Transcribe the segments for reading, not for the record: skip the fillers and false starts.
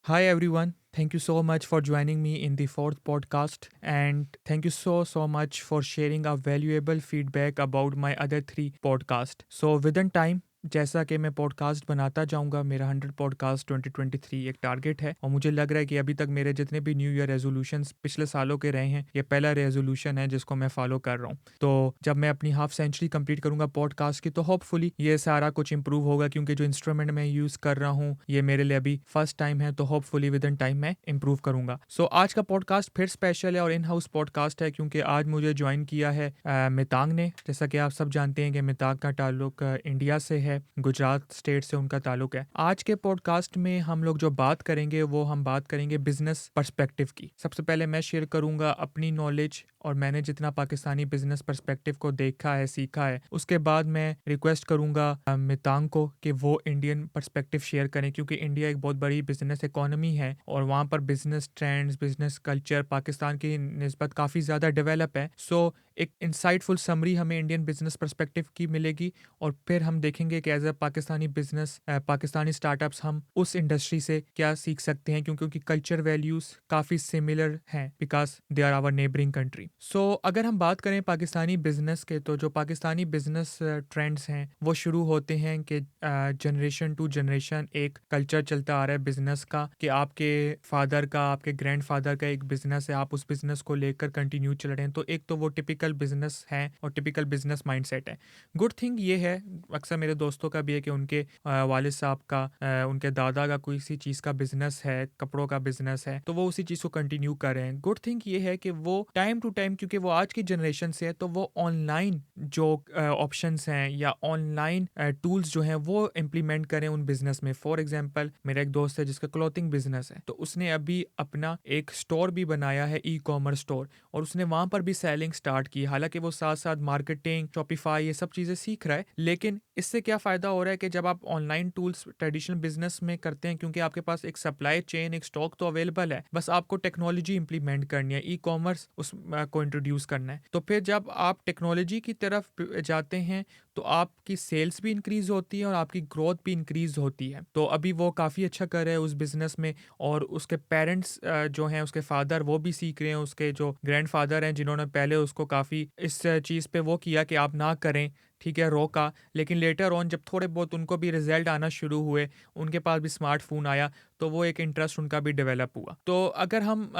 Hi everyone. Thank you so much for joining me in the fourth podcast and thank you so much for sharing a valuable feedback about my other 3 podcast. So within time जैसा कि मैं podcast बनाता जाऊंगा मेरा 100 podcast 2023 एक target है और मुझे लग रहा है कि अभी तक मेरे जितने भी न्यू ईयर रेजोल्यूशंस पिछले सालों के रहे हैं ये पहला रेजोल्यूशन है जिसको मैं फॉलो कर रहा हूँ। तो जब मैं अपनी हाफ सेंचुरी कंप्लीट करूंगा पॉडकास्ट की तो होपफुली ये सारा कुछ इंप्रूव होगा क्योंकि जो इंस्ट्रूमेंट मैं यूज़ कर रहा हूँ ये मेरे लिए अभी फर्स्ट टाइम है तो होपफुली विद इन टाइम मैं इंप्रूव करूंगा। सो आज का पॉडकास्ट फिर स्पेशल है और इन हाउस पॉडकास्ट है क्योंकि आज मुझे ज्वाइन किया है मितांग ने। जैसा कि आप सब जानते हैं कि मितांग का ताल्लुक इंडिया से है, गुजरात स्टेट से उनका ताल्लुक है। आज के पॉडकास्ट में हम लोग जो बात करेंगे वो हम बात करेंगे बिजनेस पर्सपेक्टिव की। सबसे पहले मैं शेयर करूंगा अपनी नॉलेज और मैंने जितना पाकिस्तानी बिजनेस पर्सपेक्टिव को देखा है सीखा है। उसके बाद मैं रिक्वेस्ट करूंगा मितांग को कि वो इंडियन पर्सपेक्टिव शेयर करें क्योंकि इंडिया एक बहुत बड़ी बिजनेस इकोनॉमी है और वहाँ पर business trends business culture Pakistan की निस्बत काफ़ी ज़्यादा डेवलप है। सो एक इंसाइटफुल समरी हमें इंडियन बिजनेस पर्सपेक्टिव की मिलेगी और फिर हम देखेंगे कि as a Pakistani business Pakistani startups हम उस इंडस्ट्री से क्या सीख सकते हैं क्योंकि उनकी कल्चर वैल्यूज़ काफ़ी सिमिलर हैं because they are our neighbouring country. So अगर हम बात करें पाकिस्तानी बिजनेस के तो जो पाकिस्तानी बिजनेस ट्रेंड्स हैं वो शुरू होते हैं कि जनरेशन टू जनरेशन एक कल्चर चलता आ रहा है बिजनेस का कि आपके फादर का आपके ग्रैंडफादर का एक बिजनेस है आप उस बिजनेस को लेकर कंटिन्यू चल रहे हैं। तो एक तो वो टिपिकल बिजनेस है और टिपिकल बिजनेस माइंडसेट है। गुड थिंग ये है अक्सर मेरे दोस्तों का भी है कि उनके वालिद साहब का उनके दादा का कोई सी चीज़ का बिजनेस है, कपड़ों का बिजनेस है तो वो उसी चीज़ को कंटिन्यू कर रहे हैं। गुड थिंग ये है कि वो टाइम टू टाइम क्योंकि वो आज की जनरेशन से है तो वो ऑनलाइन जो ऑप्शंस हैं या ऑनलाइन टूल्स जो हैं वो इम्प्लीमेंट करें उन बिजनेस में। फॉर एग्जांपल मेरा एक दोस्त है जिसका क्लॉथिंग बिजनेस है तो उसने अभी अपना एक स्टोर भी बनाया है ई कॉमर्स स्टोर और उसने वहां पर भी सेलिंग स्टार्ट की। हालांकि वो साथ साथ मार्केटिंग शॉपिफाई ये सब चीज़ें सीख रहा है लेकिन इससे क्या फ़ायदा हो रहा है कि जब आप ऑनलाइन टूल्स ट्रेडिशनल बिजनेस में करते हैं क्योंकि आपके पास एक सप्लाई चेन एक स्टॉक तो अवेलेबल है बस आपको टेक्नोलॉजी इंप्लीमेंट करनी है ई कॉमर्स उस को इंट्रोड्यूस करना है। तो फिर जब आप टेक्नोलॉजी की तरफ जाते हैं तो आपकी सेल्स भी इंक्रीज होती है और आपकी ग्रोथ भी इंक्रीज होती है। तो अभी वो काफ़ी अच्छा कर रहे हैं उस बिजनेस में और उसके पेरेंट्स जो हैं उसके फादर वो भी सीख रहे हैं, उसके जो ग्रैंडफादर हैं जिन्होंने पहले उसको काफ़ी इस चीज़ पे वो किया कि आप ना करें, ठीक है, रोका। लेकिन लेटर ऑन जब थोड़े बहुत उनको भी रिजल्ट आना शुरू हुए, उनके पास भी स्मार्टफोन आया तो वो एक इंटरेस्ट उनका भी डेवलप हुआ। तो अगर हम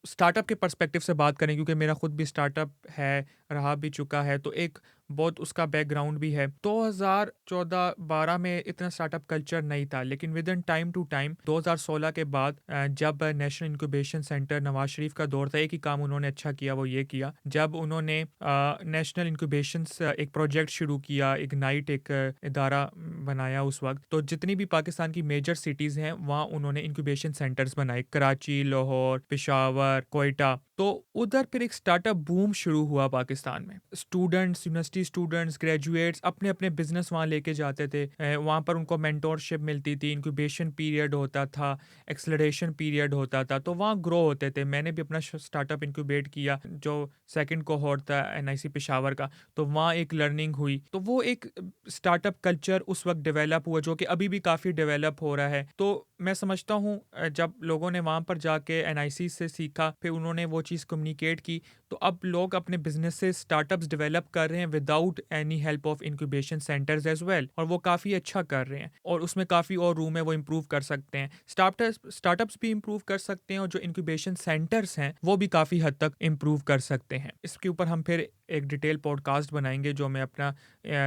स्टार्टअप के पर्सपेक्टिव से बात करें क्योंकि मेरा खुद भी स्टार्टअप है, रहा भी चुका है तो एक बहुत उसका बैकग्राउंड भी है। 2014-12 में इतना स्टार्टअप कल्चर नहीं था लेकिन within time to time 2016 के बाद जब national incubation centre Nawaz Sharif का दौर था एक ही काम उन्होंने अच्छा किया वो ये किया जब उन्होंने नेशनल इंक्यूबेशन एक प्रोजेक्ट शुरू किया, इग्नाइट एक इदारा बनाया उस वक्त। तो जितनी भी पाकिस्तान की मेजर सिटीज़ हैं वहाँ उन्होंने इंक्यूबेशन सेंटर्स बनाए, कराची, लाहौर, पेशावर, कोयटा। तो उधर फिर एक स्टार्टअप बूम शुरू हुआ पाकिस्तान में। स्टूडेंट्स, यूनिवर्सिटी स्टूडेंट्स, ग्रेजुएट्स अपने अपने बिजनेस वहाँ लेके जाते थे। वहाँ पर उनको मेंटोरशिप मिलती थी, इंक्यूबेशन पीरियड होता था, एक्सलरेशन पीरियड होता था तो वहाँ ग्रो होते थे। मैंने भी अपना स्टार्टअप इंक्यूबेट किया जो सेकंड कोहॉर्ट था एनआईसी पेशावर का, तो वहाँ एक लर्निंग हुई। तो वो एक स्टार्टअप कल्चर उस वक्त डेवलप हुआ जो कि अभी भी काफ़ी डेवलप हो रहा है। तो मैं समझता हूँ जब लोगों ने वहाँ पर जाके एनआईसी से सीखा फिर उन्होंने वो चीज़ कम्युनिकेट की तो अब लोग अपने बिजनेस से स्टार्टअप्स डेवलप कर रहे हैं without any help of incubation centres as well और वो काफ़ी अच्छा कर रहे हैं और उसमें काफ़ी और रूम है वो इम्प्रूव कर सकते हैं। स्टार्टअप्स भी इम्प्रूव कर सकते हैं और जो इंक्यूबेशन सेंटर्स हैं वो भी काफ़ी हद तक इम्प्रूव कर सकते हैं। इसके ऊपर हम फिर एक डिटेल पॉडकास्ट बनाएंगे जो मैं अपना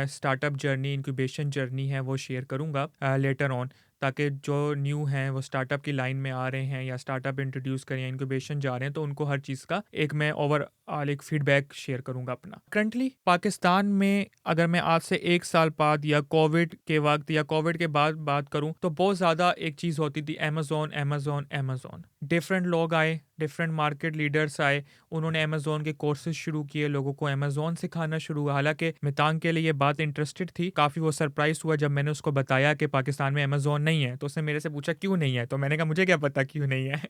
स्टार्टअप जर्नी इंक्यूबेशन जर्नी है वो शेयर करूँगा लेटर ऑन, ताकि जो न्यू हैं वो स्टार्टअप की लाइन में आ रहे हैं या स्टार्टअप इंट्रोड्यूस करें या इंक्यूबेशन जा रहे हैं तो उनको हर चीज़ का एक मैं ओवरऑल एक फीडबैक शेयर करूंगा अपना। करंटली पाकिस्तान में अगर मैं आज से 1 साल बाद या कोविड के वक्त या कोविड के बाद बात करूं तो बहुत ज़्यादा एक चीज़ होती थी अमेज़ॉन अमेज़ॉन अमेज़ॉन। डिफरेंट लोग आए, डिफरेंट मार्केट लीडर्स आए, उन्होंने अमेज़न के कोर्सेज शुरू किए, लोगों को अमेज़न सिखाना शुरू हुआ। हालाँकि मितांग के लिए ये बात इंटरेस्टेड थी, काफ़ी वो सरप्राइज़ हुआ जब मैंने उसको बताया कि पाकिस्तान में अमेज़न नहीं है, तो उसने मेरे से पूछा क्यों नहीं है? तो मैंने कहा मुझे क्या पता क्यों नहीं है?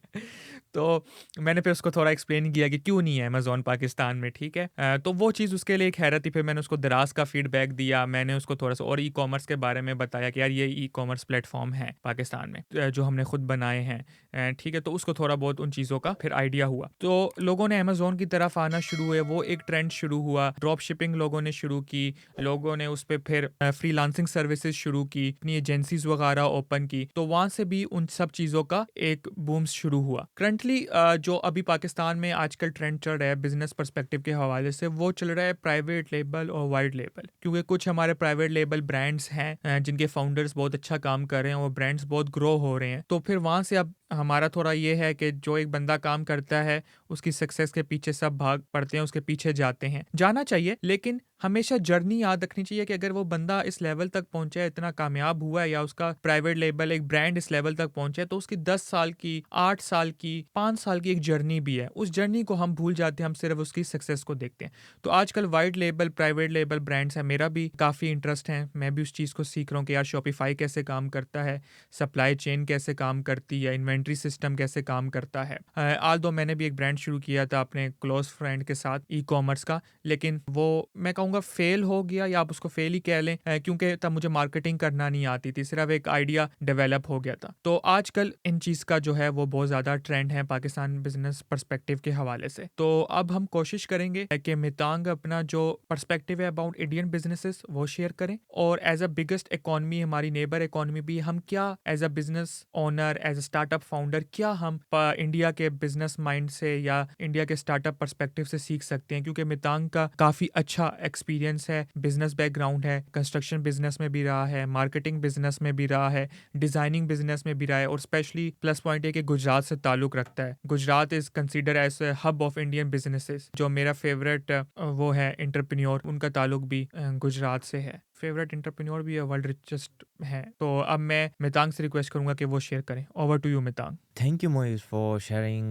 तो मैंने फिर उसको थोड़ा एक्सप्लेन किया कि क्यों नहीं है अमेज़न पाकिस्तान में, ठीक है? तो वो चीज़ उसके लिए एक हैरत थी, फिर मैंने उसको दराज़ का फीडबैक दिया, मैंने उसको थोड़ा-सा और ई-कॉमर्स के बारे में बताया कि यार ये ई-कॉमर्स प्लेटफ़ॉर्म है पाकिस्तान में जो हमने खुद बनाए हैं। ठीक है, तो उसको थोड़ा बहुत उन चीज़ों का फिर आइडिया हुआ। तो लोगों ने अमेज़न की तरफ आना शुरू हुए, वो एक ट्रेंड शुरू हुआ, ड्रॉप शिपिंग लोगों ने शुरू की, लोगों ने उस पे फिर फ्रीलांसिंग सर्विसेज शुरू की, अपनी एजेंसीज वगैरह ओपन की, तो वहाँ से भी उन सब चीज़ों का एक बूम शुरू हुआ। करंटली जो अभी पाकिस्तान में आजकल ट्रेंड चल रहा है बिजनेस पर्सपेक्टिव के हवाले से, वो चल रहा है प्राइवेट लेबल और वाइड लेबल, क्योंकि कुछ हमारे प्राइवेट लेबल ब्रांड्स हैं जिनके फाउंडर्स बहुत अच्छा काम कर रहे हैं, वो ब्रांड्स बहुत ग्रो हो रहे हैं, तो फिर वहाँ से अब हमारा थोड़ा ये है कि जो एक बंदा काम करता है उसकी सक्सेस के पीछे सब भाग पड़ते हैं, उसके पीछे जाते हैं, जाना चाहिए, लेकिन हमेशा जर्नी याद रखनी चाहिए कि अगर वो बंदा इस लेवल तक पहुंचा है, इतना कामयाब हुआ है, या उसका प्राइवेट लेबल एक ब्रांड इस लेवल तक पहुंचा है, तो उसकी 10 साल की, 8 साल की, 5 साल की एक जर्नी भी है। उस जर्नी को हम भूल जाते हैं, हम सिर्फ उसकी सक्सेस को देखते हैं। तो आजकल wide label, private label brands है, मेरा भी काफ़ी इंटरेस्ट है, मैं भी उस चीज़ को सीख रहा हूँ कि यार शॉपिफाई कैसे काम करता है, सप्लाई चेन कैसे काम करती है, इन्वेंट्री सिस्टम कैसे काम करता है। आल दो मैंने भी एक ब्रांड शुरू किया था अपने क्लोज फ्रेंड के साथ ई कॉमर्स का, लेकिन वो मैं कहूँगा फेल हो गया, या आप उसको फेल ही कह लें, क्योंकि तब मुझे मार्केटिंग करना नहीं आती थी, सिर्फ एक आइडिया डेवलप हो गया था। तो आजकल इन चीज़ का जो है वो बहुत ज़्यादा ट्रेंड है पाकिस्तान बिजनेस पर्सपेक्टिव के हवाले से। तो अब हम कोशिश करेंगे कि मितांग अपना जो पर्सपेक्टिव है अबाउट इंडियन बिजनेसेस वो शेयर करें, और एज अ बिगेस्ट इकॉनमी, हमारी नेबर इकॉनमी भी, हम क्या as a business owner, as a startup founder, क्या हम इंडिया के बिजनेस माइंड से या इंडिया के स्टार्टअप पर्सपेक्टिव से सीख सकते हैं, क्योंकि मितांग का काफ़ी अच्छा एक्सपीरियंस है, बिजनेस बैकग्राउंड है, कंस्ट्रक्शन बिजनेस में भी रहा है, मार्केटिंग बिजनेस में भी रहा है, डिज़ाइनिंग बिजनेस में भी रहा है, और स्पेशली प्लस पॉइंट है कि गुजरात से ताल्लुक़ रखता है। Gujarat is consider as a hub of Indian businesses. जो मेरा फेवरेट वो है एंटरप्रेन्योर, उनका ताल्लुक भी गुजरात से है। फेवरेट एंटरप्रेन्योर भी वर्ल्ड रिचेस्ट है। तो अब मैं मितांग से रिक्वेस्ट करूंगा कि वो शेयर करें। Over to you Mitang. Thank you, Moise, for sharing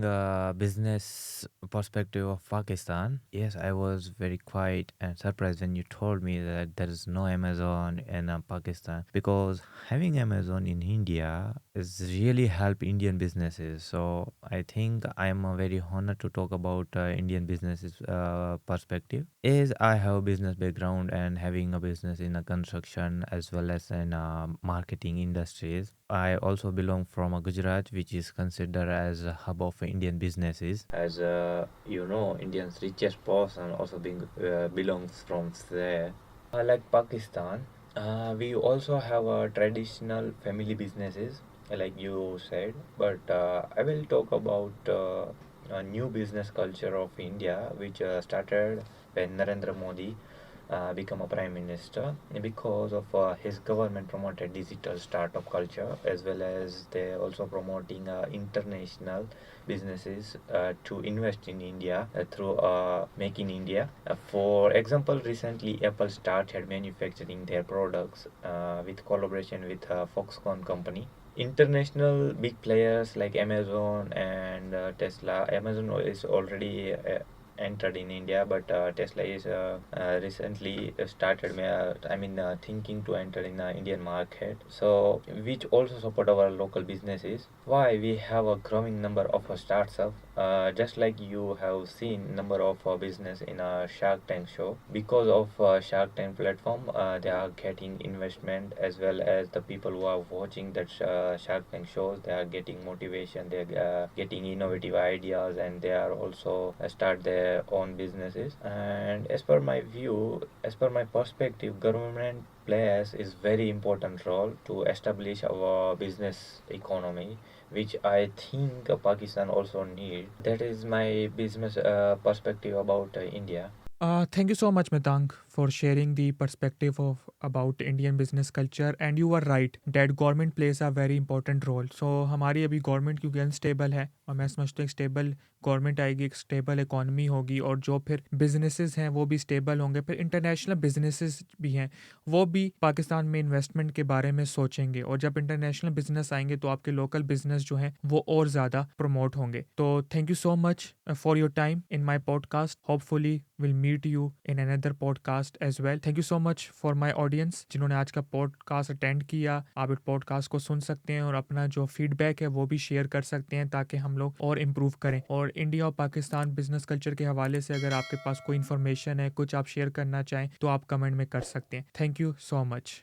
business perspective of Pakistan. Yes, I was very quiet and surprised when you told me that there is no Amazon in Pakistan, because having Amazon in India is really help Indian businesses. So I think I am very honored to talk about Indian businesses perspective. As I have a business background and having a business in a construction as well as in marketing industries, I also belong from a Gujarat, which is considered as a hub of Indian businesses. As India's richest person also belongs from there. Like Pakistan, we also have traditional family businesses, like you said. But I will talk about a new business culture of India, which started when Narendra Modi become a prime minister, because of his government promoted digital startup culture, as well as they also promoting international businesses to invest in India through Make in India. For example, recently Apple started manufacturing their products with collaboration with Foxconn company. International big players like Amazon and Tesla. Amazon is already entered in India, but Tesla is recently started. Thinking to enter in the Indian market. So, which also support our local businesses. Why we have a growing number of startups. Just like you have seen number of business in a Shark Tank show. Because of Shark Tank platform, they are getting investment, as well as the people who are watching that Shark Tank shows. They are getting motivation. They are getting innovative ideas, and they are also start their own businesses. And as per my view, as per my perspective, government plays is very important role to establish our business economy, which I think Pakistan also need. That is my business perspective about India. Thank you so much, Mitang, for sharing the perspective of about Indian business culture. And you are right that government plays a very important role. So हमारी अभी government क्योंकि unstable है और मैं समझता हूँ stable government आएगी, एक स्टेबल इकोनॉमी होगी और जो फिर बिजनेसेस हैं वो भी स्टेबल होंगे, फिर इंटरनेशनल बिजनेसेस भी हैं वो भी पाकिस्तान में इन्वेस्टमेंट के बारे में सोचेंगे, और जब इंटरनेशनल बिजनेस आएंगे तो आपके लोकल बिजनेस जो हैं वो और ज़्यादा प्रमोट होंगे. तो thank you so much for your time in my podcast. Hopefully we'll meet you in another podcast as well. Thank you so much for my audience जिन्होंने आज का पॉडकास्ट अटेंड किया. आप इस पॉडकास्ट को सुन सकते हैं और अपना जो फीडबैक है वो भी शेयर कर सकते हैं ताकि हम लोग और इम्प्रूव करें. और इंडिया और पाकिस्तान बिजनेस कल्चर के हवाले से अगर आपके पास कोई इन्फॉर्मेशन है, कुछ आप शेयर करना चाहें तो आप कमेंट में कर सकते हैं. Thank you so much.